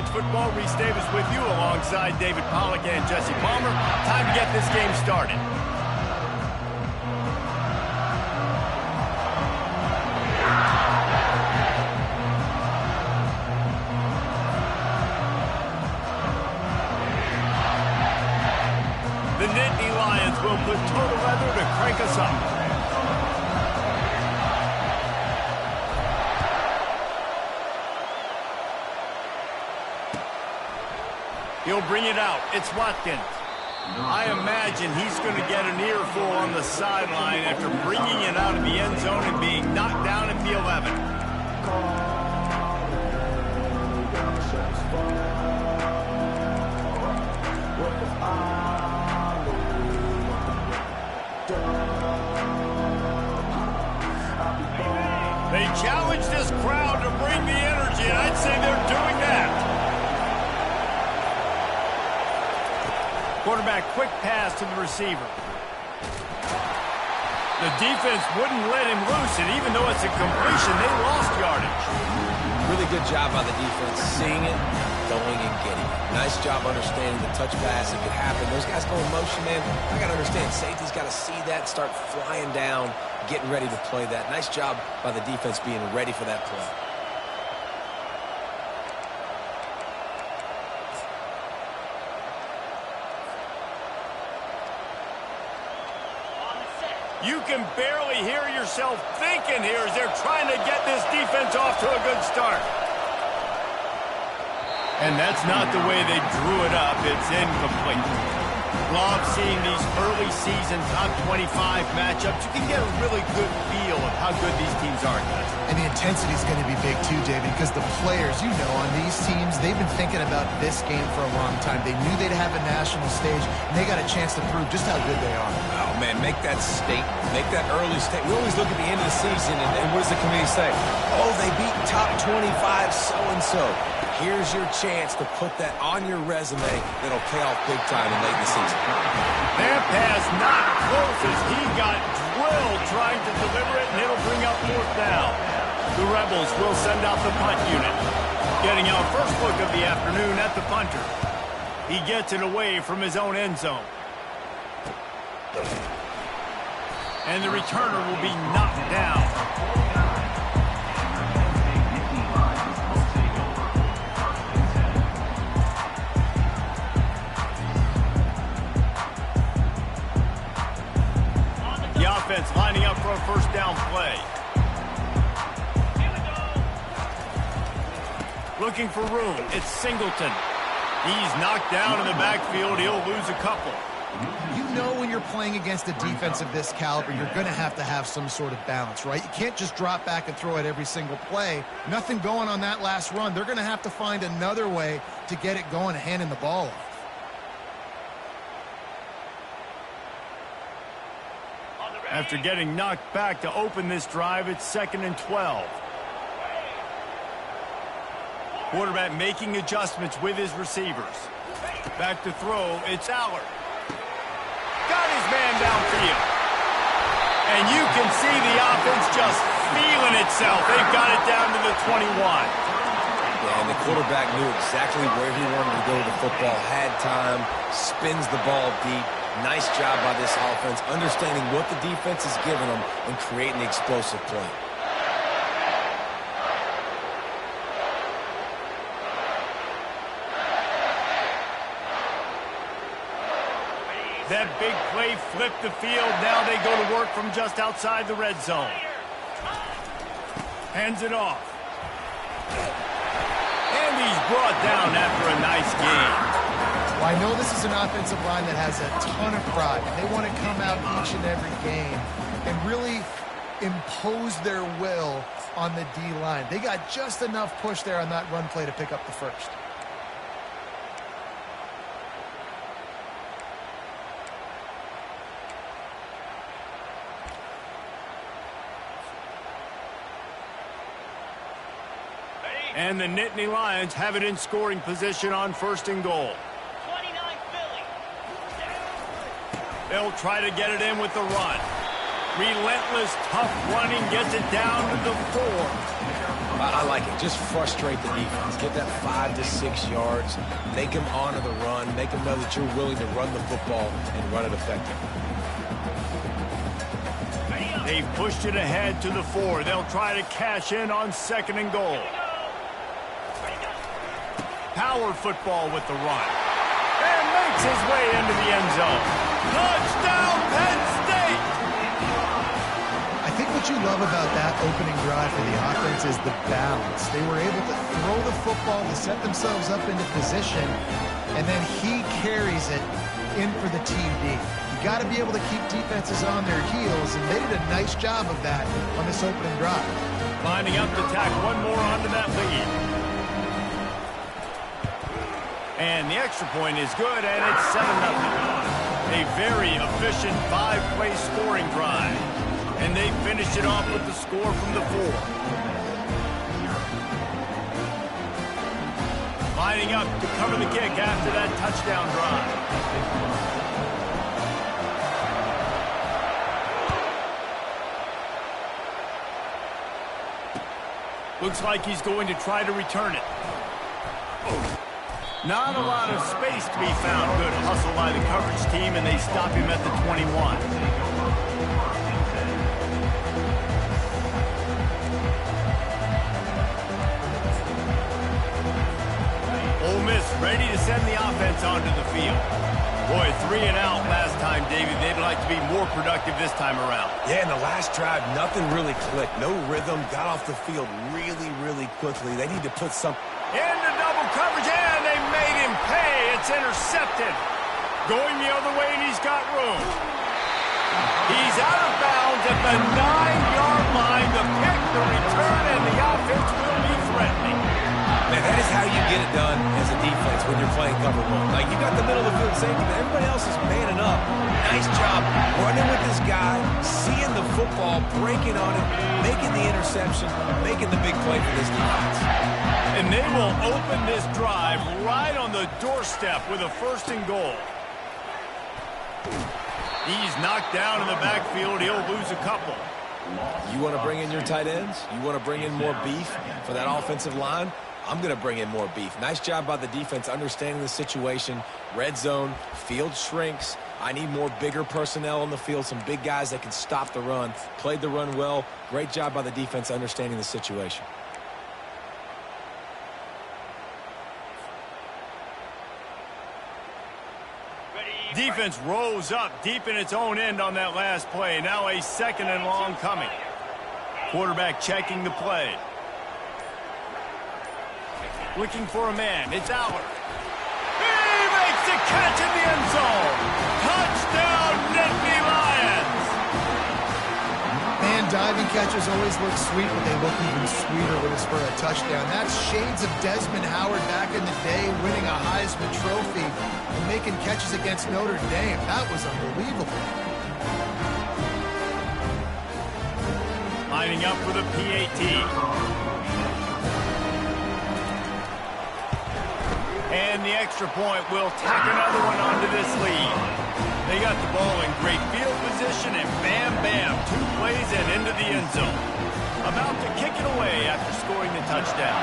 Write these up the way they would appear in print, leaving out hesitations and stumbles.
College Football. Reese Davis with you alongside David Pollack and Jesse Palmer. Time to get this game started. The Nittany Lions will put total leather to crank us up. He'll bring it out. It's Watkins. I imagine he's going to get an earful on the sideline after bringing it out of the end zone and being knocked down at the 11. They challenge this crowd to bring the energy, and I'd say they're doing that. Quarterback, quick pass to the receiver. The defense wouldn't let him loose, and even though it's a completion, they lost yardage. Really good job by the defense, seeing it, going and getting it. Nice job understanding the touch pass. It could happen. Those guys go in motion, man. I got to understand, safety's got to see that, start flying down, getting ready to play that. Nice job by the defense being ready for that play. You can barely hear yourself thinking here as they're trying to get this defense off to a good start. And that's not the way they drew it up. It's incomplete. Love seeing these early season top 25 matchups. You can get a really good feel of how good these teams are, guys. And the intensity is going to be big too, David, because the players, you know, on these teams, they've been thinking about this game for a long time. They knew they'd have a national stage, and they got a chance to prove just how good they are. Oh, man, make that statement. Make that early statement. We always look at the end of the season, and what does the committee say? Oh, they beat top 25 so-and-so. Here's your chance to put that on your resume that'll pay off big time in late in the season. That pass not close as he got drilled trying to deliver it, and it'll bring up fourth down. The Rebels will send out the punt unit. Getting our first look of the afternoon at the punter. He gets it away from his own end zone. And the returner will be knocked down. The offense lining up for a first down play. Looking for room. It's Singleton. He's knocked down in the backfield. He'll lose a couple. You know when you're playing against a defense of this caliber, you're going to have some sort of balance, right? You can't just drop back and throw it every single play. Nothing going on that last run. They're going to have to find another way to get it going, handing the ball off. After getting knocked back to open this drive, it's 2nd and 12. Quarterback making adjustments with his receivers. Back to throw, it's Allard. Got his man downfield. And you can see the offense just feeling itself. They've got it down to the 21. Yeah, and the quarterback knew exactly where he wanted to go with the football, had time, spins the ball deep. Nice job by this offense, understanding what the defense is giving them and creating the explosive play. That big play flipped the field. Now they go to work from just outside the red zone. Hands it off. And he's brought down after a nice game. Well, I know this is an offensive line that has a ton of pride. They want to come out each and every game and really impose their will on the D-line. They got just enough push there on that run play to pick up the first. And the Nittany Lions have it in scoring position on 1st and goal. 29 Philly. They'll try to get it in with the run. Relentless, tough running gets it down to the 4. I like it. Just frustrate the defense. Get that 5 to 6 yards. Make them honor the run. Make them know that you're willing to run the football and run it effectively. They've pushed it ahead to the 4. They'll try to cash in on 2nd and goal. Power football with the run. And makes his way into the end zone. Touchdown, Penn State! I think what you love about that opening drive for the offense is the balance. They were able to throw the football to set themselves up into position, and then he carries it in for the TD. You got to be able to keep defenses on their heels, and they did a nice job of that on this opening drive. Lining up to tack one more onto that lead. And the extra point is good, and it's 7-0. A very efficient 5-play scoring drive. And they finished it off with the score from the 4. Lining up to cover the kick after that touchdown drive. Looks like he's going to try to return it. Not a lot of space to be found. Good hustle by the coverage team, and they stop him at the 21. Ole Miss ready to send the offense onto the field. Boy, 3 and out last time, David. They'd like to be more productive this time around. Yeah, in the last drive, nothing really clicked. No rhythm. Got off the field really, really quickly. They need to put some... Into double coverage, and they made him pay. It's intercepted. Going the other way, and he's got room. He's out of bounds at the 9-yard line. The pick, the return, and the offense will be threatening. Man, that is how you get it done as a defense when you're playing cover 1. Like, you got the middle of the field safety, but everybody else is manning up. Nice job running with this guy, seeing the football, breaking on it, making the interception, making the big play for this defense. And they will open this drive right on the doorstep with a 1st and goal. He's knocked down in the backfield. He'll lose a couple. You want to bring in your tight ends? You want to bring in more beef for that offensive line? I'm going to bring in more beef. Nice job by the defense understanding the situation. Red zone, field shrinks. I need more bigger personnel on the field, some big guys that can stop the run. Played the run well. Great job by the defense understanding the situation. Defense rose up deep in its own end on that last play. Now a 2nd and long coming. Quarterback checking the play. Looking for a man. It's Aller. He makes the catch in the end zone. Touchdown, Nittany Lions. Man, diving catches always look sweet, but they look even sweeter when it's for a touchdown. That's shades of Desmond Howard back in the day, winning a Heisman Trophy and making catches against Notre Dame. That was unbelievable. Lining up for the PAT. And the extra point will tack another one onto this lead. They got the ball in great field position, and bam, bam, 2 plays and into the end zone. About to kick it away after scoring the touchdown.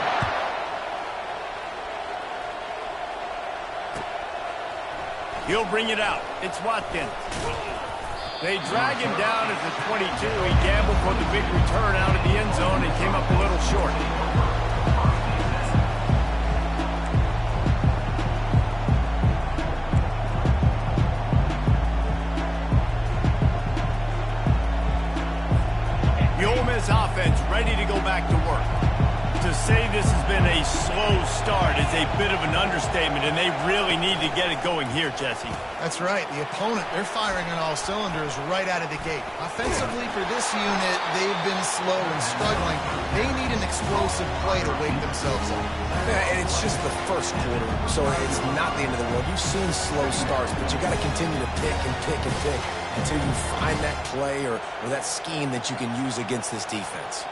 He'll bring it out. It's Watkins. They drag him down at the 22. He gambled for the big return out of the end zone and came up a little short. The Ole Miss offense ready to go back to work. To say this has been a slow start is a bit of an understatement, and they really need to get it going here, Jesse. That's right. The opponent, they're firing on all cylinders right out of the gate. Offensively for this unit, they've been slow and struggling. They need an explosive play to wake themselves up. Yeah, and it's just the first quarter, so it's not the end of the world. You've seen slow starts, but you got to continue to pick and pick and pick until you find that play or that scheme that you can use against this defense.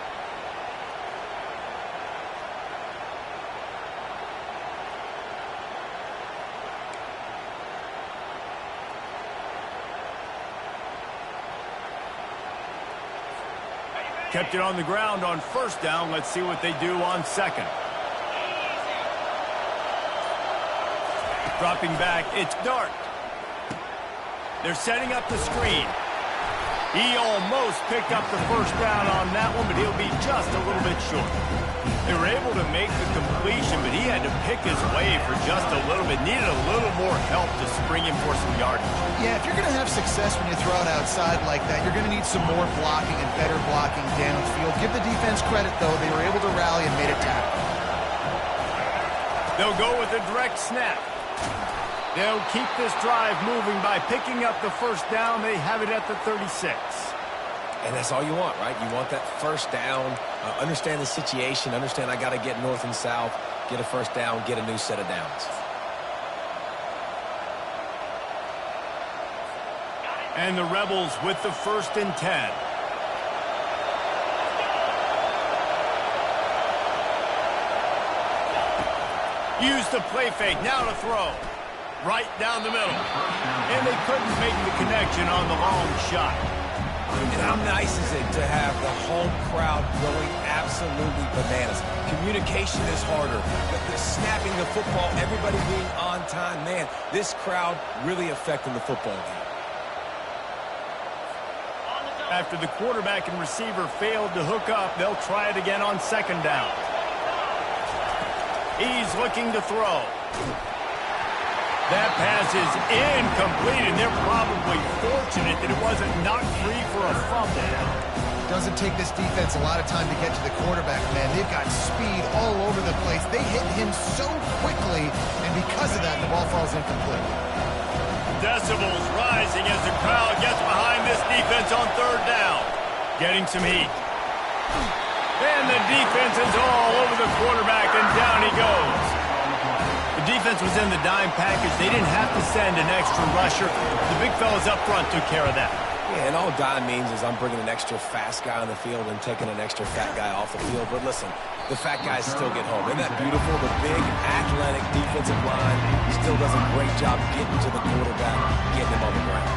Kept it on the ground on first down. Let's see what they do on second. Dropping back, it's Dart. They're setting up the screen. He almost picked up the first down on that one, but he'll be just a little bit short. They were able to make the completion, but he had to pick his way for just a little bit. Needed a little more help to spring him for some yardage. Yeah, if you're going to have success when you throw it outside like that, you're going to need some more blocking and better blocking downfield. Give the defense credit, though. They were able to rally and made a tackle. They'll go with a direct snap. They'll keep this drive moving by picking up the first down. They have it at the 36. And that's all you want, right? You want that first down, understand the situation, understand I got to get north and south, get a first down, get a new set of downs. And the Rebels with the 1st and 10. Use the play fake, now to throw. Right down the middle. And they couldn't make the connection on the long shot. And how nice is it to have the home crowd going absolutely bananas? Communication is harder. The snapping the football, everybody being on time. Man, this crowd really affecting the football game. After the quarterback and receiver failed to hook up, they'll try it again on second down. He's looking to throw. That pass is incomplete, and they're probably fortunate that it wasn't knocked free for a fumble. Doesn't take this defense a lot of time to get to the quarterback, man. They've got speed all over the place. They hit him so quickly, and because of that, the ball falls incomplete. Decibels rising as the crowd gets behind this defense on third down. Getting some heat. And the defense is all over the quarterback, and down he goes. The defense was in the dime package. They didn't have to send an extra rusher. The big fellas up front took care of that. Yeah, and all dime means is I'm bringing an extra fast guy on the field and taking an extra fat guy off the field. But listen, the fat guys still get home. Isn't that beautiful? The big, athletic defensive line still does a great job getting to the quarterback, getting him on the ground.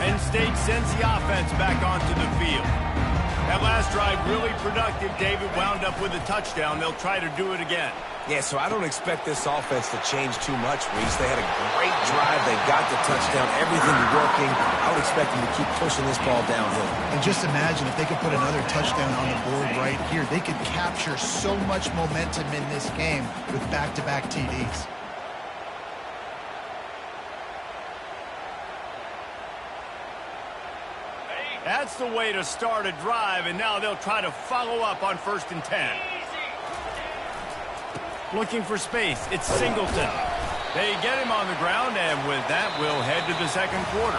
Penn State sends the offense back onto the field. That last drive really productive. David wound up with a touchdown. They'll try to do it again. Yeah, so I don't expect this offense to change too much, Reese. They had a great drive. They got the touchdown. Everything working. I would expect them to keep pushing this ball downhill. And just imagine if they could put another touchdown on the board right here. They could capture so much momentum in this game with back-to-back TDs. That's the way to start a drive, and now they'll try to follow up on 1st and 10. Looking for space, it's Singleton. They get him on the ground, and with that, we'll head to the second quarter.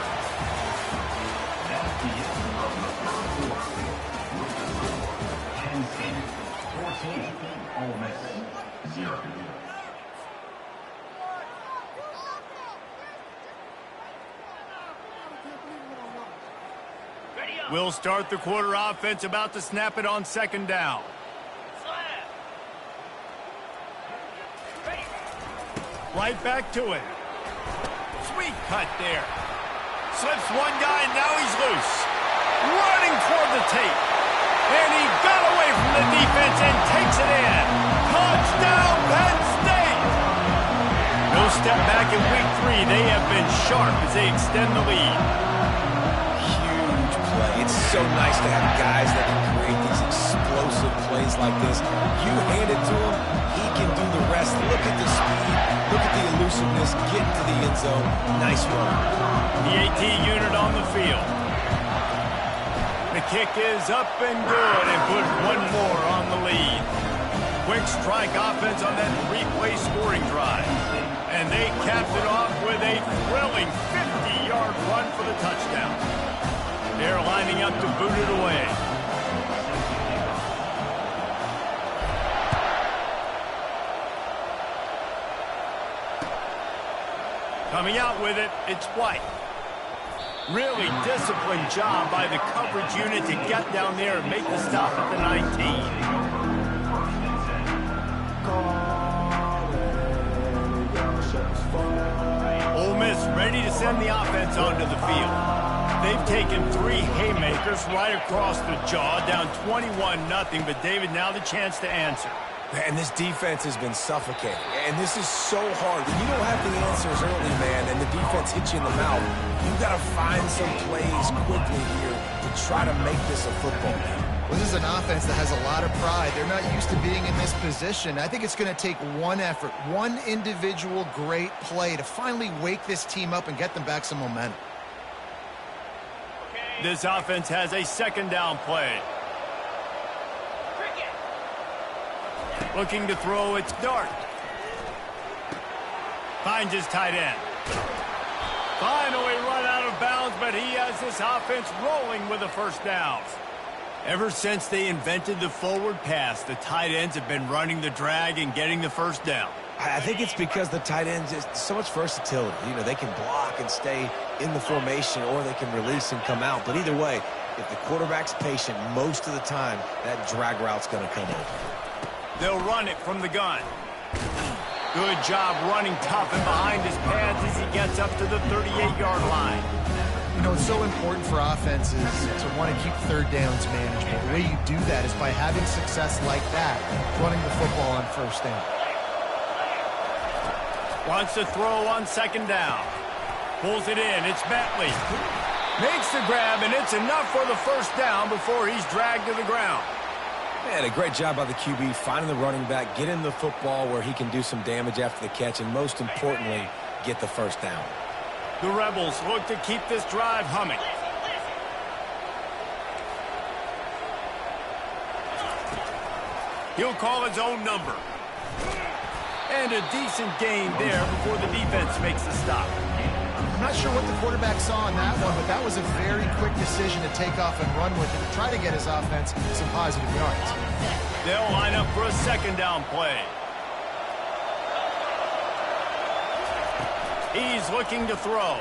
We'll start the quarter offense, about to snap it on second down. Right back to it. Sweet cut there. Slips one guy, and now he's loose. Running toward the tape. And he got away from the defense and takes it in. Touchdown, Penn State! No step back in week 3. They have been sharp as they extend the lead. Huge play. It's so nice to have guys that can create these explosive plays like this. You hand it to him, he can do the rest. Look at the speed. Look at the elusiveness. Get into the end zone. Nice run. The AT unit on the field. The kick is up and good, and put one more on the lead. Quick strike offense on that 3-play scoring drive. And they capped it off with a thrilling 50-yard run for the touchdown. They're lining up to boot it away. Coming out with it, it's White. Really disciplined job by the coverage unit to get down there and make the stop at the 19. send the offense onto the field. They've taken 3 haymakers right across the jaw, down 21-0, but David, now the chance to answer. And this defense has been suffocating. And this is so hard. When you don't have the answers early, man, and the defense hits you in the mouth, you've got to find some plays quickly here to try to make this a football game. Well, this is an offense that has a lot of pride. They're not used to being in this position. I think it's going to take one effort, one individual great play to finally wake this team up and get them back some momentum. This offense has a second down play. Looking to throw, it's Dart. Finds his tight end. Finally run out of bounds, but he has this offense rolling with a first down. Ever since they invented the forward pass, the tight ends have been running the drag and getting the first down. I think it's because the tight ends is so much versatility. You know, they can block and stay in the formation, or they can release and come out. But either way, if the quarterback's patient, most of the time, that drag route's going to come over. They'll run it from the gun. Good job running tough and behind his pads as he gets up to the 38-yard line. You know, it's so important for offenses to want to keep third downs manageable. The way you do that is by having success like that, running the football on first down. Wants to throw on second down. Pulls it in. It's Bentley. Makes the grab, and it's enough for the first down before he's dragged to the ground. Man, a great job by the QB, finding the running back, getting the football where he can do some damage after the catch, and most importantly, get the first down. The Rebels look to keep this drive humming. He'll call his own number. And a decent gain there before the defense makes the stop. I'm not sure what the quarterback saw on that one, but that was a very quick decision to take off and run with it to try to get his offense some positive yards. They'll line up for a second down play. He's looking to throw.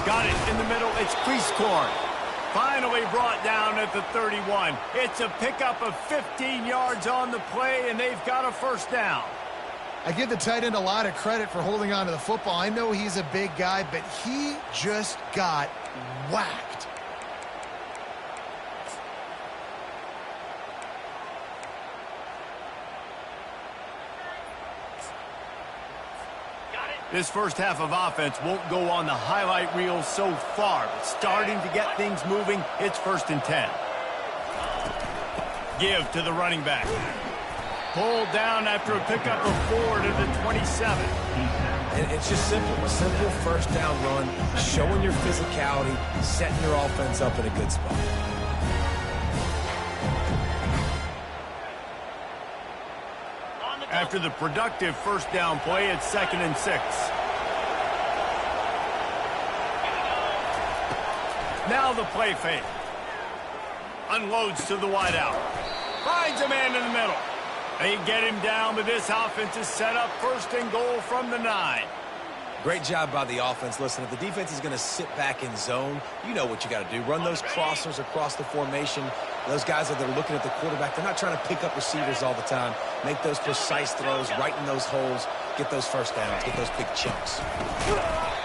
Got it in the middle. It's Priestcorn. Finally brought down at the 31. It's a pickup of 15 yards on the play, and they've got a first down. I give the tight end a lot of credit for holding on to the football. I know he's a big guy, but he just got whacked. This first half of offense won't go on the highlight reel so far, but starting to get things moving, it's 1st and 10. Give to the running back. Pulled down after a pickup of 4 to the 27. And it's just simple. A simple first down run, showing your physicality, setting your offense up in a good spot. After the productive first down play, it's 2nd and 6. Now the play fake. Unloads to the wideout. Finds a man in the middle. They get him down, but this offense is set up 1st and goal from the 9. Great job by the offense. Listen, if the defense is going to sit back in zone, you know what you got to do. Run those crossers across the formation. Those guys that are looking at the quarterback, they're not trying to pick up receivers all the time. Make those precise throws, right in those holes, get those first downs, get those big chunks.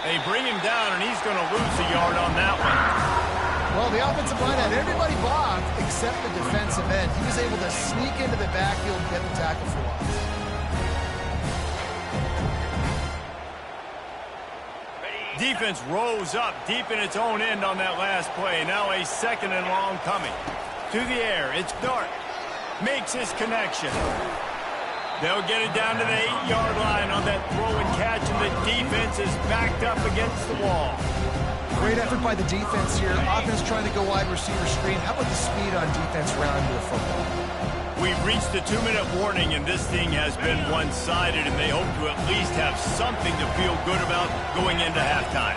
They bring him down, and he's going to lose a yard on that one. Well, the offensive line had everybody blocked except the defensive end. He was able to sneak into the backfield and get the tackle for loss. Defense rose up deep in its own end on that last play. Now a 2nd and long coming. To the air, it's Dart. Makes his connection. They'll get it down to the 8-yard line on that throw and catch, and the defense is backed up against the wall. Great effort by the defense here. Offense trying to go wide receiver screen. How about the speed on defense rounding the football? We've reached the 2-minute warning, and this thing has been one-sided, and they hope to at least have something to feel good about going into halftime.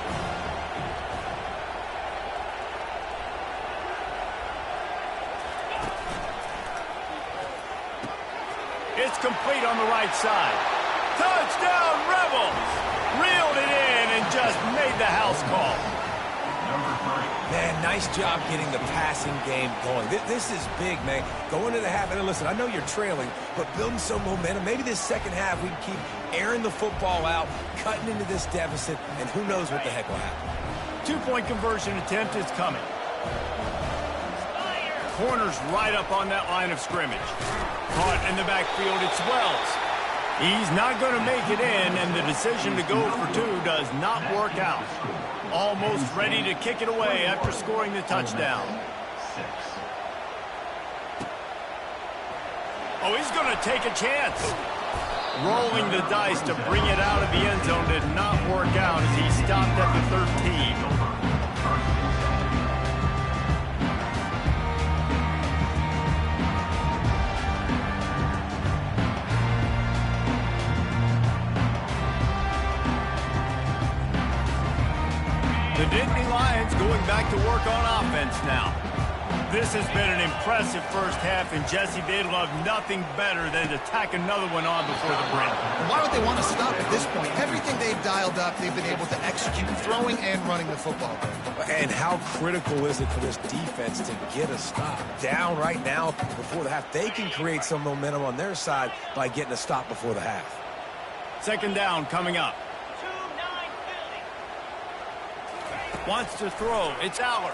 It's complete on the right side. Touchdown, Rebels! Reeled it in and just made the house call. Number 3. Man, nice job getting the passing game going. This is big, man. Going to the half, and listen, I know you're trailing, but building some momentum. Maybe this second half we can keep airing the football out, cutting into this deficit, and who knows what the heck will happen. Two-point conversion attempt is coming. Corner's right up on that line of scrimmage. Caught in the backfield, it's Wells. He's not going to make it in, and the decision to go for two does not work out. Almost ready to kick it away after scoring the touchdown. Oh, he's going to take a chance. Rolling the dice to bring it out of the end zone did not work out as he stopped at the 13. The Nittany Lions going back to work on offense now. This has been an impressive first half, and Jesse, they'd love nothing better than to tack another one on before the break. Why would they want to stop at this point? Everything they've dialed up, they've been able to execute, throwing and running the football. And how critical is it for this defense to get a stop? Down right now before the half. They can create some momentum on their side by getting a stop before the half. Second down coming up. 2-9 Philly. Wants to throw. It's Aller.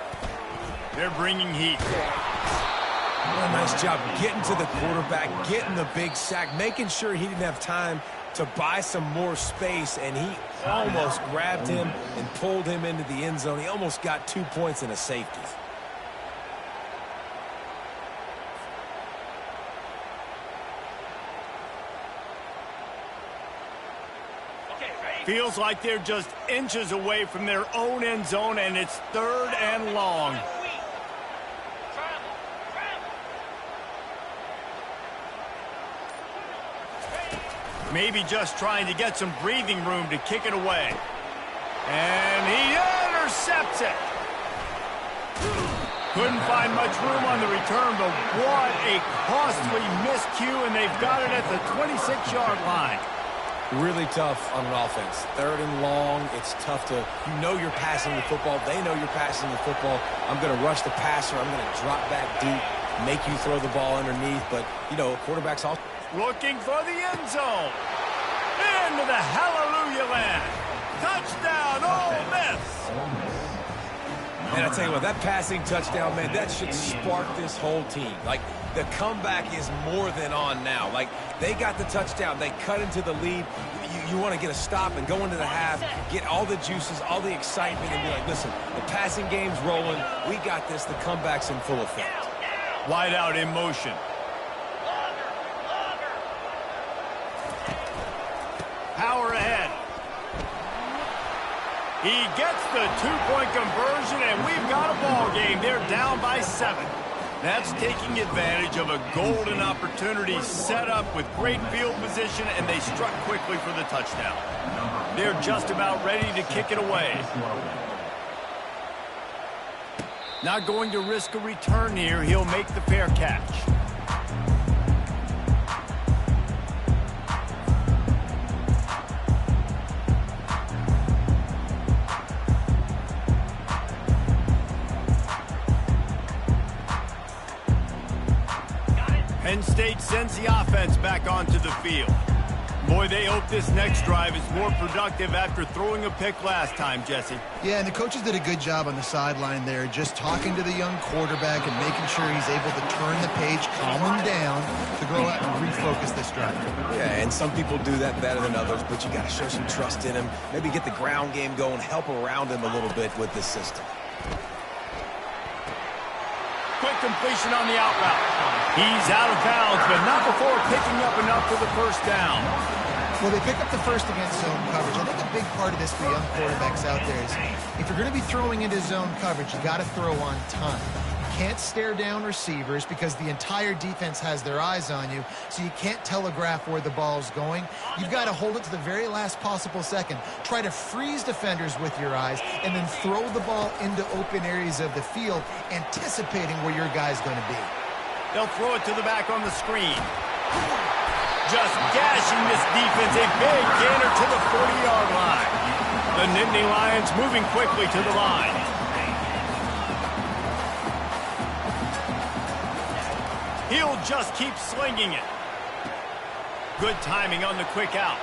They're bringing heat. What a nice job getting to the quarterback, getting the big sack, making sure he didn't have time to buy some more space, and he almost grabbed him and pulled him into the end zone. He almost got 2 points and a safety. Feels like they're just inches away from their own end zone, and it's third and long. Maybe just trying to get some breathing room to kick it away. And he intercepts it. Couldn't find much room on the return, but what a costly miscue, and they've got it at the 26-yard line. Really tough on an offense. Third and long, it's tough to, you know you're passing the football. They know you're passing the football. I'm going to rush the passer. I'm going to drop back deep, make you throw the ball underneath. But, you know, quarterbacks also. Looking for the end zone. Into the hallelujah land. Touchdown, Ole Miss. And I tell you what, that passing touchdown, man, that should spark this whole team. Like, the comeback is more than on now. Like, they got the touchdown. They cut into the lead. You want to get a stop and go into the half, get all the juices, all the excitement, and be like, listen, the passing game's rolling. We got this. The comeback's in full effect. Wide out in motion. Power ahead. He gets the two-point conversion, and we've got a ball game. They're down by 7. That's taking advantage of a golden opportunity set up with great field position, and they struck quickly for the touchdown. They're just about ready to kick it away. Not going to risk a return here. He'll make the fair catch. Penn State sends the offense back onto the field. Boy, they hope this next drive is more productive after throwing a pick last time, Jesse. Yeah, and the coaches did a good job on the sideline there, just talking to the young quarterback and making sure he's able to turn the page, calm him down, to go out and refocus this drive. Yeah, and some people do that better than others, but you got to show some trust in him. Maybe get the ground game going, help around him a little bit with this system. Quick completion on the out route. He's out of bounds, but not before picking up enough for the first down. Well, they pick up the first against zone coverage. I think a big part of this for young quarterbacks out there is if you're going to be throwing into zone coverage, you got to throw on time. You can't stare down receivers because the entire defense has their eyes on you, so you can't telegraph where the ball's going. You've got to hold it to the very last possible second. Try to freeze defenders with your eyes and then throw the ball into open areas of the field, anticipating where your guy's going to be. They'll throw it to the back on the screen. Just gashing this defense, a big gainer to the 40-yard line. The Nittany Lions moving quickly to the line. He'll just keep slinging it. Good timing on the quick out.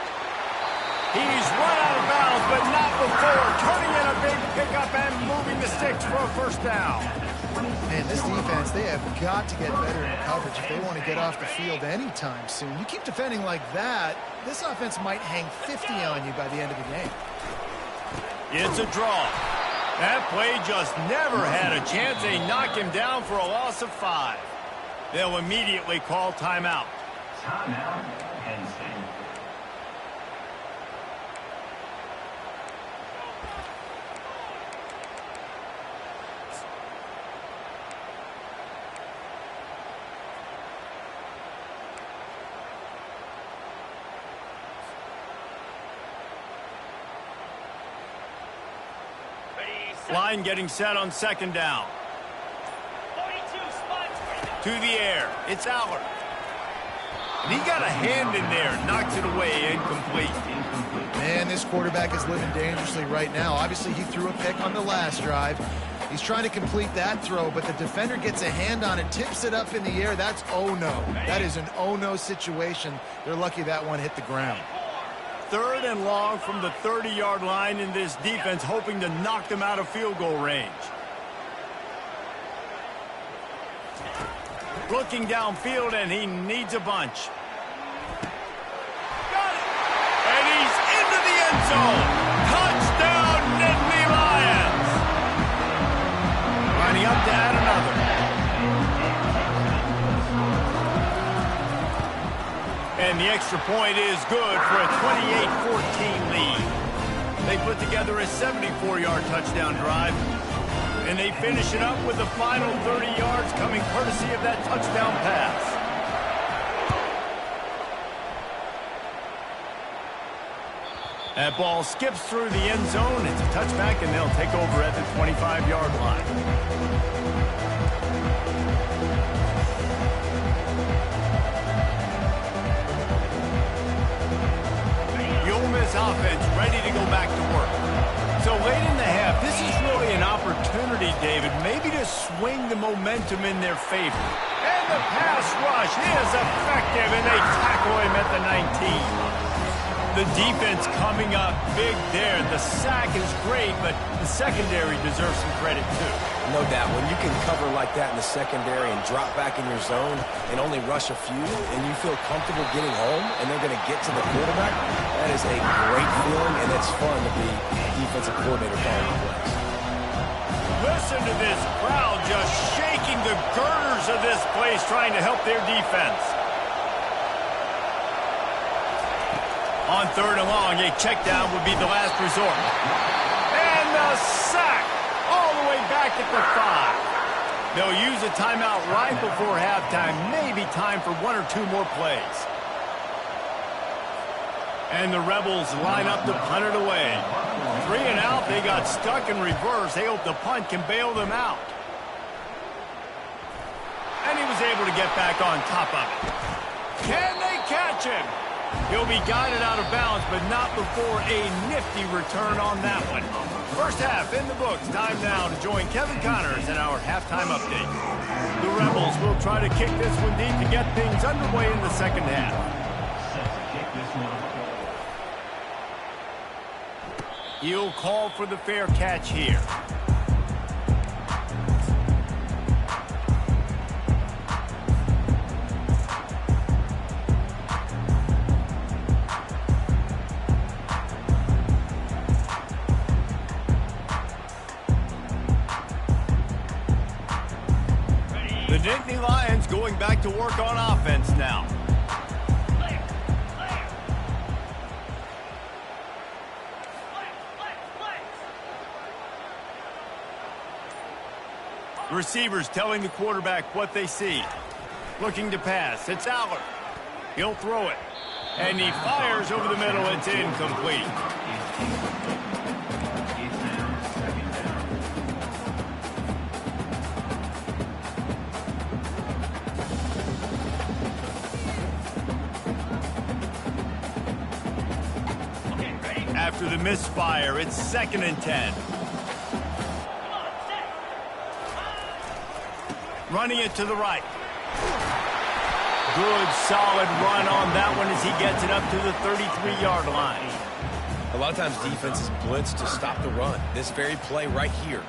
He's run out of bounds, but not before turning in a big pickup and moving the sticks for a first down. Man, this defense, they have got to get better in coverage if they want to get off the field anytime soon. You keep defending like that, this offense might hang 50 on you by the end of the game. It's a draw. That play just never had a chance. They knock him down for a loss of 5. They'll immediately call timeout. Timeout, Penn State. Line getting set on second down. To the air. It's Aller. And he got a hand in there. Knocks it away. Incomplete. Man, this quarterback is living dangerously right now. Obviously, he threw a pick on the last drive. He's trying to complete that throw, but the defender gets a hand on it, tips it up in the air. That's oh-no. That is an oh-no situation. They're lucky that one hit the ground. 3rd and long from the 30-yard line in this defense, hoping to knock them out of field goal range. Looking downfield, and he needs a bunch. Got it! And he's into the end zone. Touchdown, Nittany Lions! Lining up to add another. And the extra point is good for a 28-14 lead. They put together a 74-yard touchdown drive. And they finish it up with the final 30 yards coming courtesy of that touchdown pass. That ball skips through the end zone. It's a touchback, and they'll take over at the 25-yard line. This offense ready to go back to work. So late in the half, this is really an opportunity, David, maybe to swing the momentum in their favor. And the pass rush is effective, and they tackle him at the 19. The defense coming up big there. The sack is great, but the secondary deserves some credit too. No doubt. When you can cover like that in the secondary and drop back in your zone and only rush a few, and you feel comfortable getting home and they're going to get to the quarterback, that is a great feeling, and it's fun to be a defensive coordinator calling the plays. Listen to this crowd just shaking the girders of this place, trying to help their defense. On 3rd and long, a check down would be the last resort. And the sack all the way back at the 5. They'll use a timeout right before halftime. Maybe time for 1 or 2 more plays. And the Rebels line up to punt it away. 3 and out, they got stuck in reverse. They hope the punt can bail them out. And he was able to get back on top of it. Can they catch him? He'll be guided out of bounds, but not before a nifty return on that one. First half in the books. Time now to join Kevin Connors in our halftime update. The Rebels will try to kick this one deep to get things underway in the second half. He'll call for the fair catch here. The Nittany Lions going back to work on offense now. Receivers telling the quarterback what they see. Looking to pass. It's Aller. He'll throw it. And he fires over the middle. It's incomplete. After the misfire, it's 2nd and 10. Running it to the right. Good, solid run on that one as he gets it up to the 33-yard line. A lot of times defenses blitz to stop the run. This very play right here,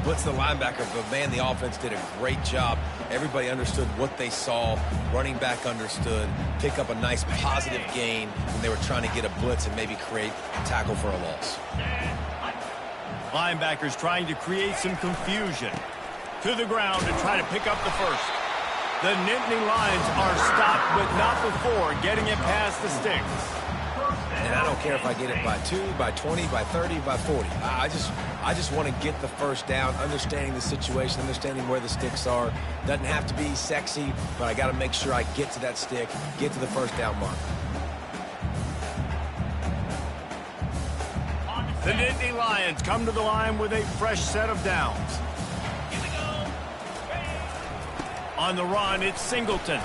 blitz the linebacker, but man, the offense did a great job. Everybody understood what they saw. Running back understood. Pick up a nice positive gain when they were trying to get a blitz and maybe create a tackle for a loss. Linebackers trying to create some confusion. To the ground to try to pick up the first. The Nittany Lions are stopped, but not before getting it past the sticks. And I don't care if I get it by 2, by 20, by 30, by 40. I just want to get the first down, understanding the situation, understanding where the sticks are. Doesn't have to be sexy, but I got to make sure I get to that stick, get to the first down mark. The Nittany Lions come to the line with a fresh set of downs. On the run, it's Singleton.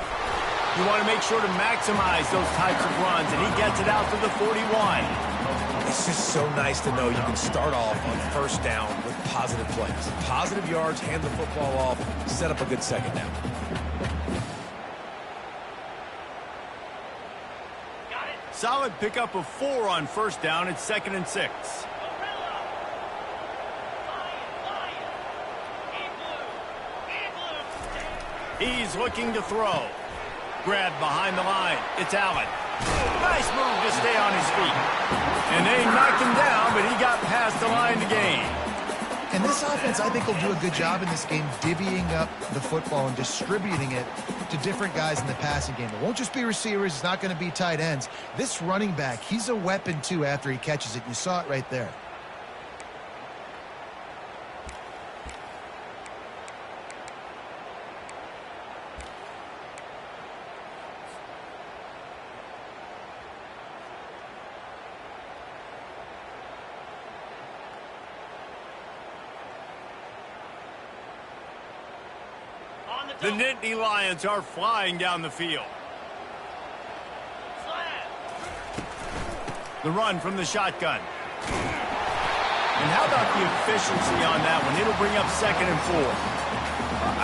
You want to make sure to maximize those types of runs, and he gets it out to the 41. It's just so nice to know you can start off on first down with positive plays. Positive yards, hand the football off, set up a good second down. Solid pickup of 4 on first down. It's 2nd and 6. He's looking to throw. Grabbed behind the line. It's Allen. Nice move to stay on his feet. And they knocked him down, but he got past the line to gain. And this offense, I think, will do a good job in this game divvying up the football and distributing it to different guys in the passing game. It won't just be receivers. It's not going to be tight ends. This running back, he's a weapon, too, after he catches it. You saw it right there. The Nittany Lions are flying down the field. The run from the shotgun. And how about the efficiency on that one? It'll bring up 2nd and 4.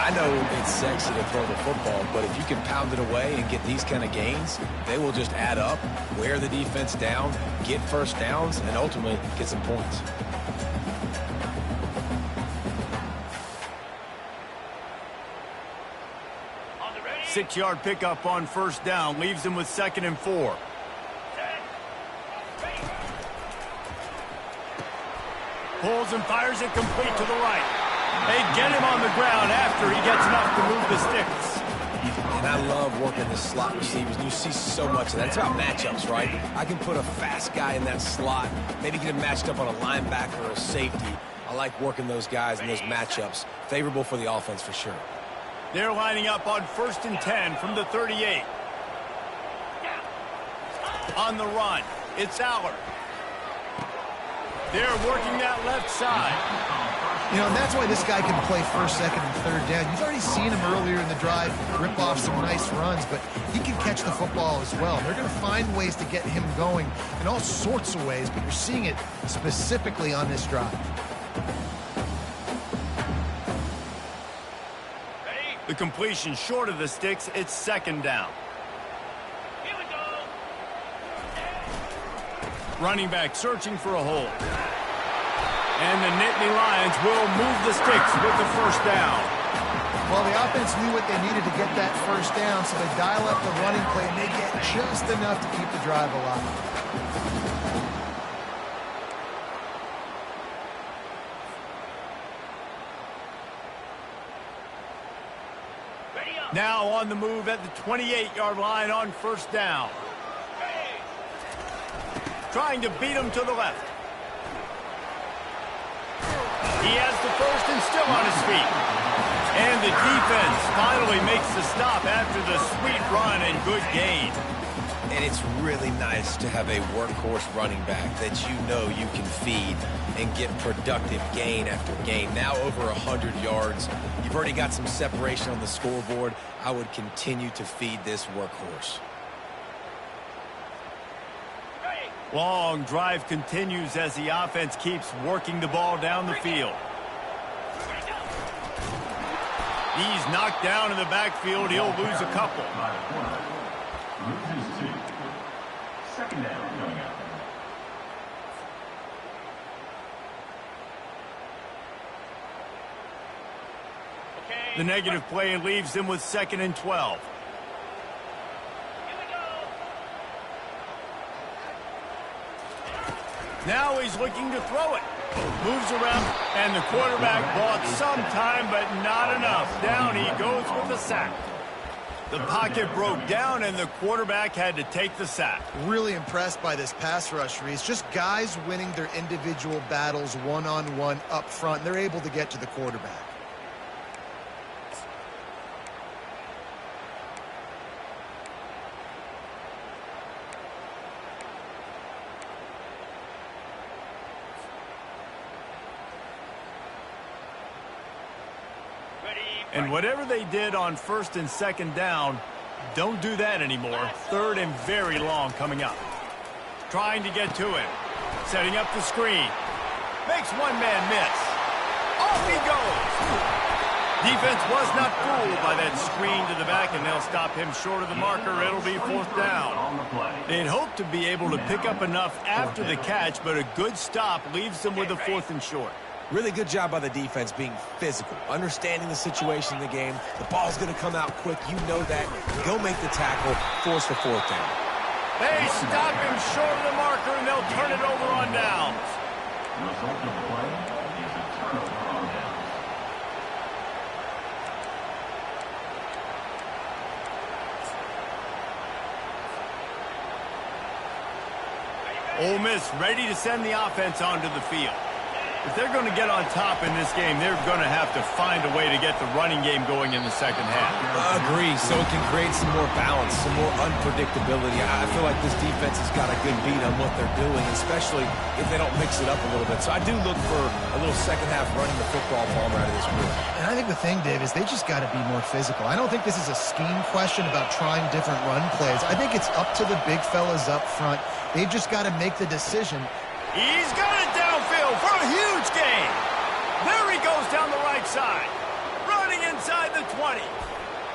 I know it's sexy to throw the football, but if you can pound it away and get these kind of gains, they will just add up, wear the defense down, get first downs, and ultimately get some points. Six-yard pickup on first down leaves him with 2nd and 4. Pulls and fires it complete to the right. They get him on the ground after he gets enough to move the sticks. And I love working the slot receivers, and you see so much of that. It's about matchups, right? I can put a fast guy in that slot, maybe get him matched up on a linebacker or a safety. I like working those guys in those matchups. Favorable for the offense for sure. They're lining up on 1st and 10 from the 38. On the run, it's Aller. They're working that left side. You know, and that's why this guy can play first, second, and third down. You've already seen him earlier in the drive rip off some nice runs, but he can catch the football as well. They're going to find ways to get him going in all sorts of ways, but you're seeing it specifically on this drive. The completion short of the sticks, it's 2nd down. Here we go. Running back searching for a hole. And the Nittany Lions will move the sticks with the first down. Well, the offense knew what they needed to get that first down, so they dial up the running play, and they get just enough to keep the drive alive. Now on the move at the 28-yard line on first down. Trying to beat him to the left. He has the first and still on his feet. And the defense finally makes the stop after the sweet run and good gain. And it's really nice to have a workhorse running back that you know you can feed and get productive gain after gain. Now over 100 yards. You've already got some separation on the scoreboard. I would continue to feed this workhorse. Long drive continues as the offense keeps working the ball down the field. He's knocked down in the backfield. He'll lose a couple. By a quarter. Loses 2. Second down coming up. The negative play leaves him with 2nd and 12. Now he's looking to throw it. Moves around, and the quarterback bought some time, but not enough. Down he goes with the sack. The pocket broke down, and the quarterback had to take the sack. Really impressed by this pass rush, Reese. Just guys winning their individual battles one-on-one up front. They're able to get to the quarterback. And whatever they did on 1st and 2nd down, don't do that anymore. 3rd and very long coming up. Trying to get to him. Setting up the screen. Makes one man miss. Off he goes. Defense was not fooled by that screen to the back, and they'll stop him short of the marker. It'll be 4th down. They'd hoped to be able to pick up enough after the catch, but a good stop leaves them with a 4th and short. Really good job by the defense being physical, understanding the situation in the game. The ball's going to come out quick. You know that. Go make the tackle, force the 4th down. They stop him short of the marker, and they'll turn it over on downs. Result of the play is a turnover on downs. Ole Miss ready to send the offense onto the field. If they're going to get on top in this game, they're going to have to find a way to get the running game going in the 2nd half. Agree, so it can create some more balance, some more unpredictability. I feel like this defense has got a good beat on what they're doing, especially if they don't mix it up a little bit. So I do look for a little 2nd half running the football ball out of this group. And I think the thing, Dave, is they just got to be more physical. I don't think this is a scheme question about trying different run plays. I think it's up to the big fellas up front. They've just got to make the decision. He's got it downfield for a huge gain. There he goes down the right side. Running inside the 20.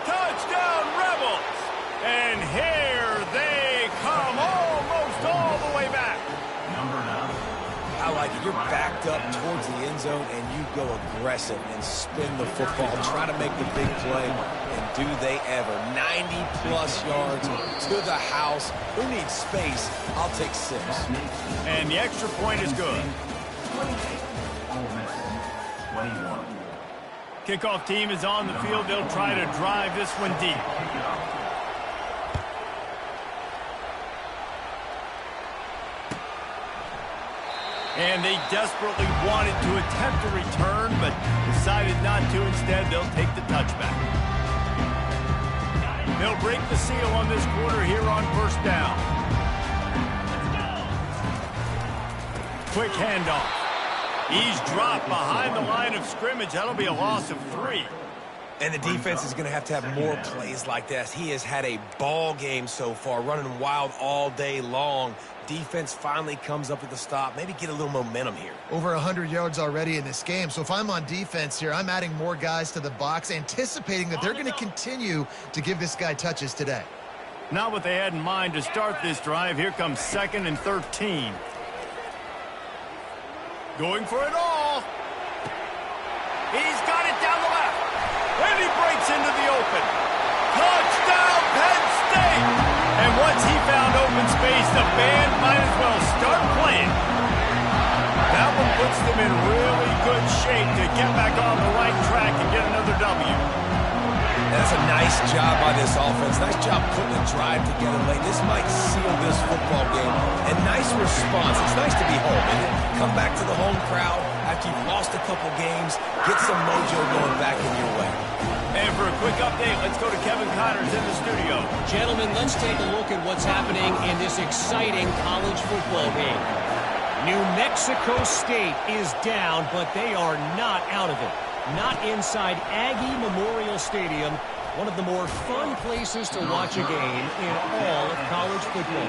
Touchdown, Rebels. And here they come almost all the way back. Number 9. I like it. You're backed up towards the end zone, and you go aggressive and spin the football. Try to make the big play, and do they ever. 90-plus yards to the house. Who needs space? I'll take 6. And the extra point is good. 28. Ole Miss 21. Kickoff team is on the field. They'll try to drive this one deep. And they desperately wanted to attempt a return, but decided not to. Instead, they'll take the touchback. They'll break the seal on this quarter here on 1st down. Quick handoff. He's dropped behind the line of scrimmage. That'll be a loss of 3. And the defense is going to have more plays like this. He has had a ball game so far, running wild all day long. Defense finally comes up with a stop. Maybe get a little momentum here. Over 100 yards already in this game. So if I'm on defense here, I'm adding more guys to the box, anticipating that they're going to continue to give this guy touches today. Not what they had in mind to start this drive. Here comes 2nd and 13. Going for it all. He's got it down the left. And he breaks into the open. Touchdown, Penn State! And once he found open space, the band might as well start playing. That one puts them in really good shape to get back on the right track and get another W. That's a nice job by this offense. Nice job putting a drive together late. This might seal this football game. And nice response. It's nice to be home, isn't it? Come back to the home crowd after you've lost a couple games. Get some mojo going back in your way. And for a quick update, let's go to Kevin Connors in the studio. Gentlemen, let's take a look at what's happening in this exciting college football game. New Mexico State is down, but they are not out of it. Not inside Aggie Memorial Stadium, one of the more fun places to watch a game in all of college football.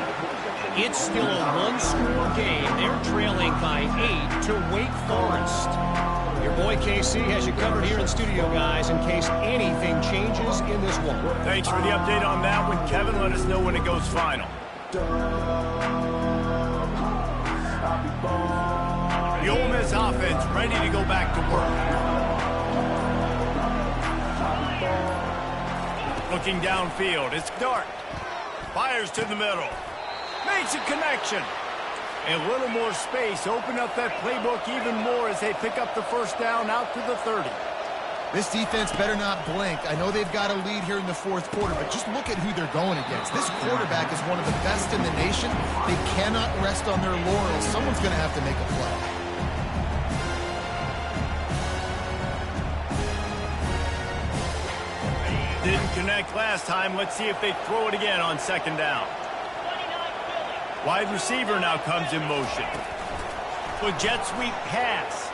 It's still a one-score game. They're trailing by 8 to Wake Forest. Your boy KC has you covered here in studio, guys, in case anything changes in this one. Thanks for the update on that one, Kevin. Let us know when it goes final. The Ole Miss offense ready to go back to work. Looking downfield, it's Dart. Fires to the middle. Makes a connection. A little more space. Open up that playbook even more as they pick up the first down out to the 30. This defense better not blink. I know they've got a lead here in the fourth quarter, but just look at who they're going against. This quarterback is one of the best in the nation. They cannot rest on their laurels. Someone's going to have to make a play. Didn't connect last time. Let's see if they throw it again on second down. Wide receiver now comes in motion. With jet sweep pass.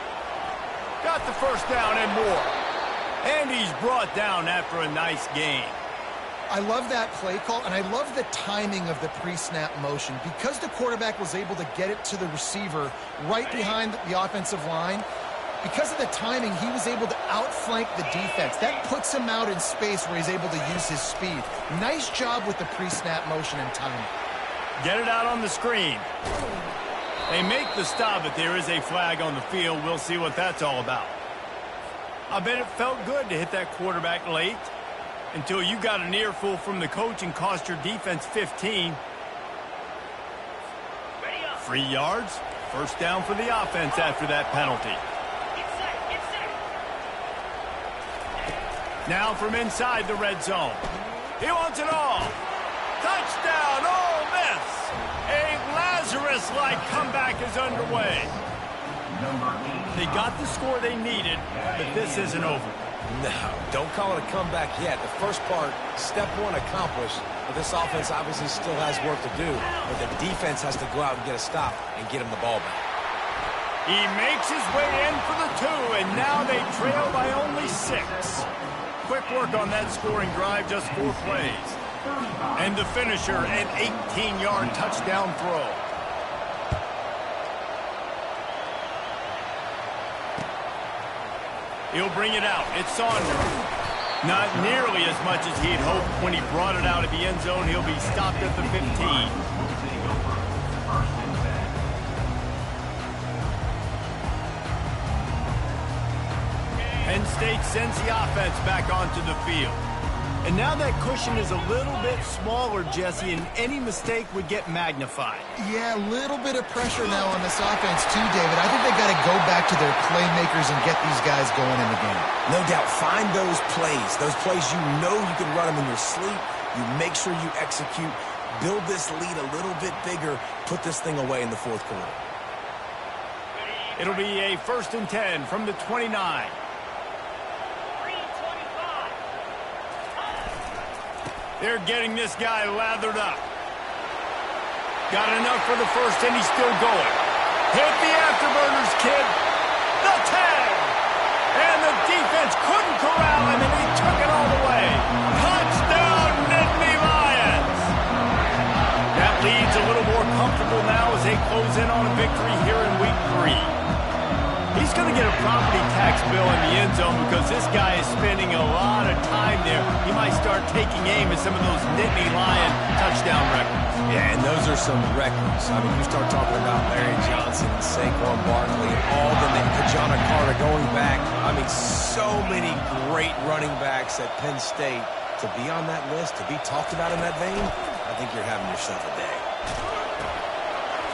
Got the first down and more. And he's brought down after a nice gain. I love that play call, and I love the timing of the pre-snap motion. Because the quarterback was able to get it to the receiver right behind the offensive line, because of the timing, he was able to outflank the defense. That puts him out in space where he's able to use his speed. Nice job with the pre-snap motion and timing. Get it out on the screen. They make the stop, but there is a flag on the field. We'll see what that's all about. I bet it felt good to hit that quarterback late until you got an earful from the coach and cost your defense 15. 3 yards. First down for the offense after that penalty. Now from inside the red zone. He wants it all. Touchdown, Ole Miss. A Lazarus-like comeback is underway. They got the score they needed, but this isn't over. No, don't call it a comeback yet. The first part, step one accomplished, but this offense obviously still has work to do. But the defense has to go out and get a stop and get him the ball back. He makes his way in for the 2, and now they trail by only 6. Quick work on that scoring drive, just 4 plays. And the finisher, an 18-yard touchdown throw. He'll bring it out. It's Saunders. Not nearly as much as he'd hoped when he brought it out of the end zone. He'll be stopped at the 15. Penn State sends the offense back onto the field. And now that cushion is a little bit smaller, Jesse, and any mistake would get magnified. Yeah, a little bit of pressure now on this offense too, David. I think they got to go back to their playmakers and get these guys going in the game. No doubt. Find those plays you know you can run them in your sleep. You make sure you execute. Build this lead a little bit bigger. Put this thing away in the fourth quarter. It'll be a 1st and 10 from the 29. They're getting this guy lathered up. Got enough for the first, and he's still going. Hit the afterburners, kid. The tag. And the defense couldn't corral him, and he took it all the way. Touchdown, Nittany Lions. That lead's a little more comfortable now as they close in on a victory here in Week 3. He's going to get a property tax bill in the end zone because this guy is spending a lot of time there. He might start taking aim at some of those Nittany Lion touchdown records. Yeah, and those are some records. I mean, you start talking about Larry Johnson, Saquon Barkley, and all the Kajana Carter going back. I mean, so many great running backs at Penn State. To be on that list, to be talked about in that vein, I think you're having yourself a day.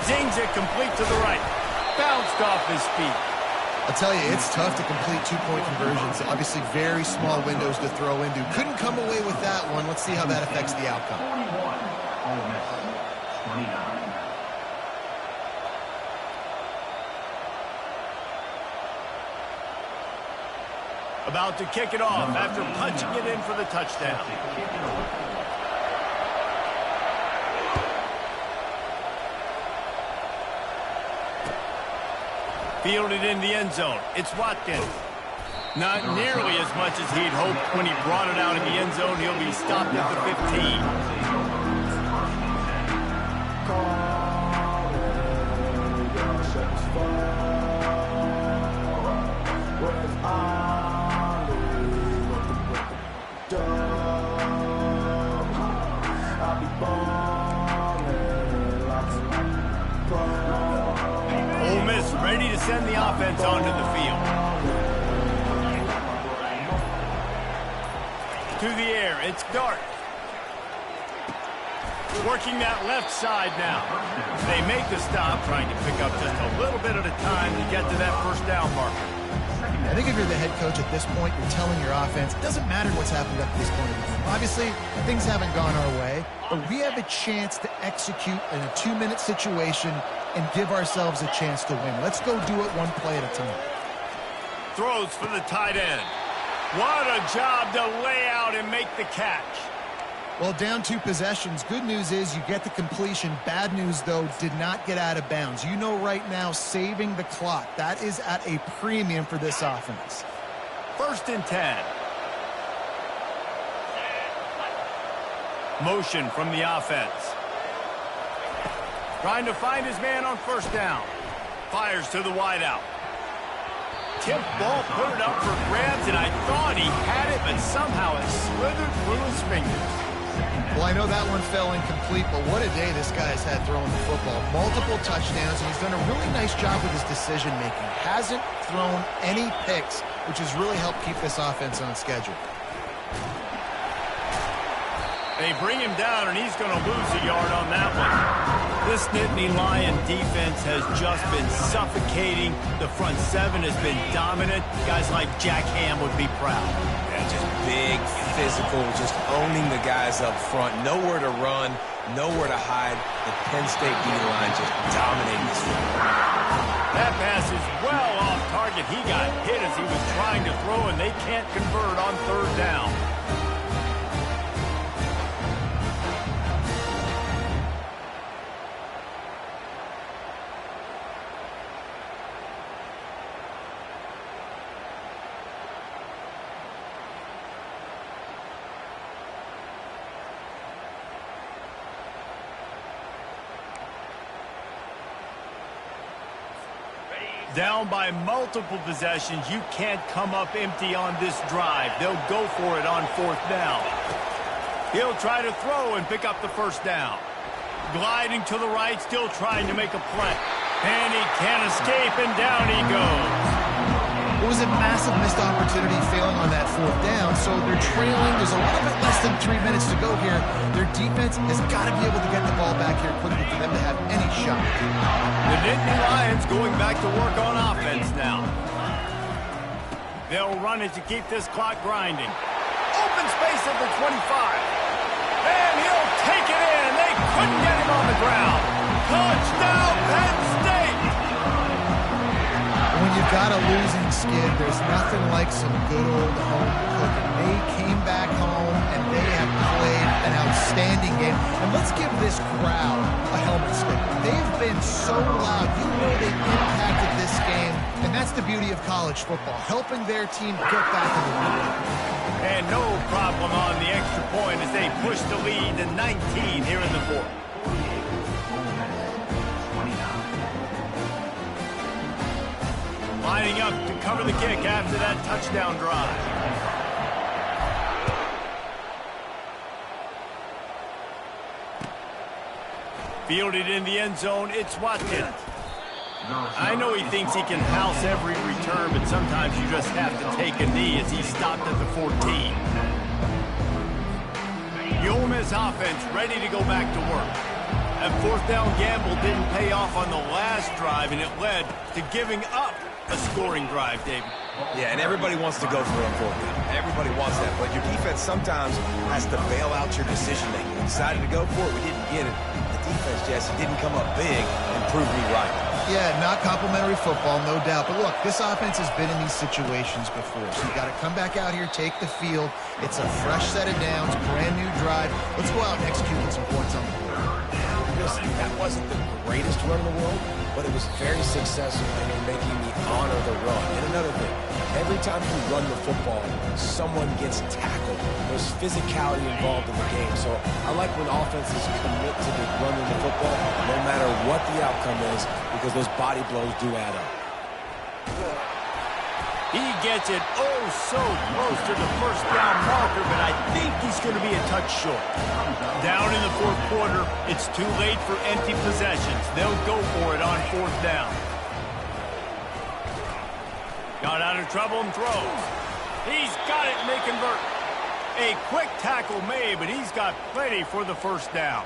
Zings it complete to the right. Bounced off his feet. I'll tell you, it's tough to complete two-point conversions. Obviously, very small windows to throw into. Couldn't come away with that one. Let's see how that affects the outcome. 41, Ole Miss, 29. About to kick it off after punching it in for the touchdown. Fielded in the end zone. It's Watkins. Not nearly as much as he'd hoped when he brought it out in the end zone. He'll be stopped at the 15. send the offense onto the field. To the air, it's Dart. Working that left side now. They make the stop, trying to pick up just a little bit at a time to get to that first down marker. I think if you're the head coach at this point, you're telling your offense, it doesn't matter what's happened up to this point in the game. Obviously, things haven't gone our way, but we have a chance to execute in a 2-minute situation and give ourselves a chance to win. Let's go do it one play at a time. Throws for the tight end. What a job to lay out and make the catch. Well, down 2 possessions. Good news is you get the completion. Bad news, though, did not get out of bounds. You know right now, saving the clock. That is at a premium for this offense. 1st and 10. Motion from the offense. Trying to find his man on 1st down. Fires to the wideout. Tip ball, put it up for grabs, and I thought he had it, but somehow it slithered through his fingers. Well, I know that one fell incomplete, but what a day this guy's had throwing the football. Multiple touchdowns, and he's done a really nice job with his decision-making. Hasn't thrown any picks, which has really helped keep this offense on schedule. They bring him down, and he's going to lose a yard on that one. This Nittany Lion defense has just been suffocating. The front 7 has been dominant. Guys like Jack Ham would be proud. Yeah, just big, physical, just owning the guys up front. Nowhere to run, nowhere to hide. The Penn State D-line just dominating this football. That pass is well off target. He got hit as he was trying to throw, and they can't convert on 3rd down. Down by multiple possessions, you can't come up empty on this drive. They'll go for it on 4th down. He'll try to throw and pick up the 1st down. Gliding to the right, still trying to make a play. And he can't escape, and down he goes. It was a massive missed opportunity failing on that 4th down, so they're trailing. There's a little bit less than 3 minutes to go here. Their defense has got to be able to get the ball back here quickly for them to have any shot. The Nittany Lions going back to work on offense now. They'll run it to keep this clock grinding. Open space at the 25. And he'll take it in. They couldn't get him on the ground. Touchdown, Penn State! When you've got a losing skid, there's nothing like some good old home cooking. They came back home, and they have played an outstanding game. And let's give this crowd a helmet stick. They've been so loud. You know they impacted this game, and that's the beauty of college football, helping their team get back in the game. And no problem on the extra point as they push the lead to 19 here in the 4th. Lining up to cover the kick after that touchdown drive. Fielded in the end zone, it's Watkins. I know he thinks he can house every return, but sometimes you just have to take a knee as he stopped at the 14. The Ole Miss offense ready to go back to work. That 4th down gamble didn't pay off on the last drive, and it led to giving up a scoring drive, David. Yeah, and everybody wants to go for it on 4th down. Everybody wants that, but your defense sometimes has to bail out your decision-making. We decided to go for it. We didn't get it. The defense, Jesse, didn't come up big and prove me right. Yeah, not complimentary football, no doubt. But look, this offense has been in these situations before. So you got to come back out here, take the field. It's a fresh set of downs, brand new drive. Let's go out and execute with some points on the board. Listen, that wasn't the greatest run in the world, but it was very successful in making me honor the run. And another thing, every time you run the football, someone gets tackled. There's physicality involved in the game. So I like when offenses commit to the running the football, no matter what the outcome is, because those body blows do add up. He gets it oh so close to the 1st down marker, but I think he's going to be a touch short. Down in the 4th quarter, it's too late for empty possessions. They'll go for it on 4th down. Got out of trouble and throws. He's got it and they convert. A quick tackle made, but he's got plenty for the first down.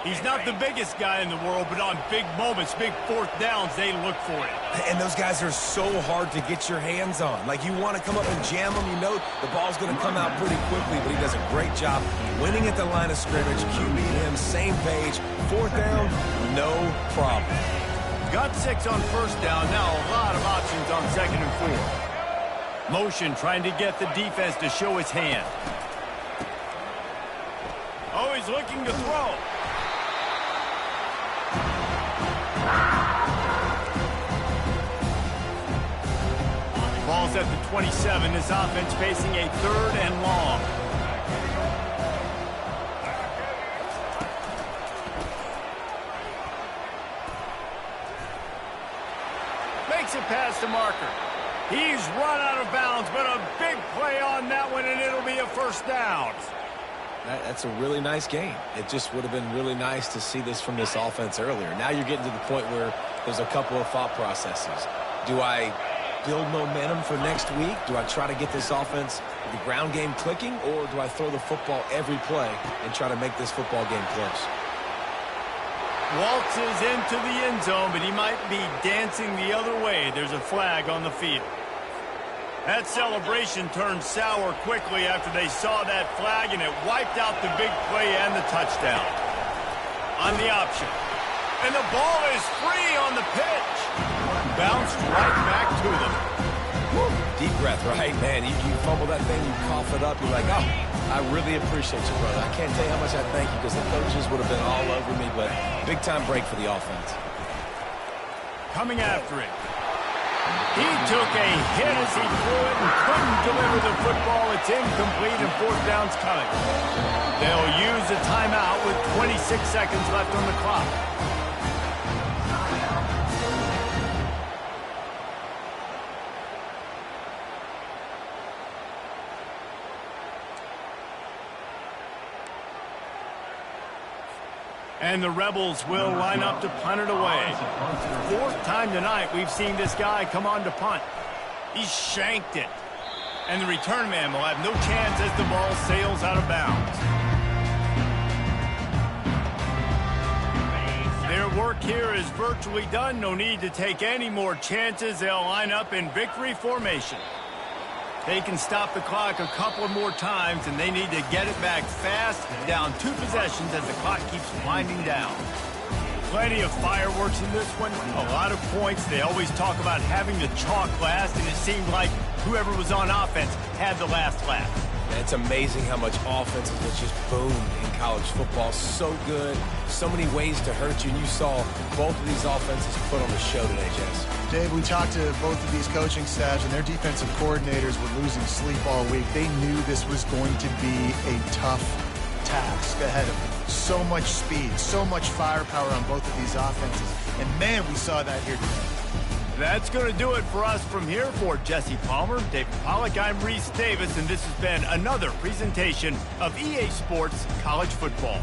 He's not the biggest guy in the world, but on big moments, big fourth downs, they look for it. And those guys are so hard to get your hands on. Like, you want to come up and jam them. You know the ball's going to come out pretty quickly, but he does a great job winning at the line of scrimmage. QB and him, same page. Fourth down, no problem. Got 6 on first down. Now a lot of options on 2nd and 4. Motion trying to get the defense to show his hand. Oh, he's looking to throw. Ball's at the 27. This offense facing a 3rd and long. Makes it past the marker. He's run out of bounds, but a big play on that one, and it'll be a first down. That's a really nice game. It just would have been really nice to see this from this offense earlier. Now you're getting to the point where there's a couple of thought processes. Do I build momentum for next week? Do I try to get this offense, the ground game clicking, or do I throw the football every play and try to make this football game close? Waltzes into the end zone, but he might be dancing the other way. There's a flag on the field. That celebration turned sour quickly after they saw that flag, and it wiped out the big play and the touchdown. On the option. And the ball is free on the pitch. Bounced right back to them. Woo. Deep breath, right, man? You fumble that thing, you cough it up, you're like, oh, I really appreciate you, brother. I can't tell you how much I thank you, because the coaches would have been all over me, but big-time break for the offense. Coming after it. He took a hit as he threw it and couldn't deliver the football. It's incomplete and fourth down's coming. They'll use a timeout with 26 seconds left on the clock. And the Rebels will line up to punt it away. 4th time tonight we've seen this guy come on to punt. He shanked it. And the return man will have no chance as the ball sails out of bounds. Their work here is virtually done. No need to take any more chances. They'll line up in victory formation. They can stop the clock a couple more times, and they need to get it back fast, down 2 possessions as the clock keeps winding down. Plenty of fireworks in this one, a lot of points. They always talk about having the chalk last, and it seemed like whoever was on offense had the last laugh. It's amazing how much offenses will just boom in college football. So good, so many ways to hurt you, and you saw both of these offenses put on the show today, Jess. Dave, we talked to both of these coaching staffs, and their defensive coordinators were losing sleep all week. They knew this was going to be a tough task ahead of them. So much speed, so much firepower on both of these offenses. And, man, we saw that here today. That's going to do it for us from here. For Jesse Palmer, David Pollack, I'm Reese Davis, and this has been another presentation of EA Sports College Football.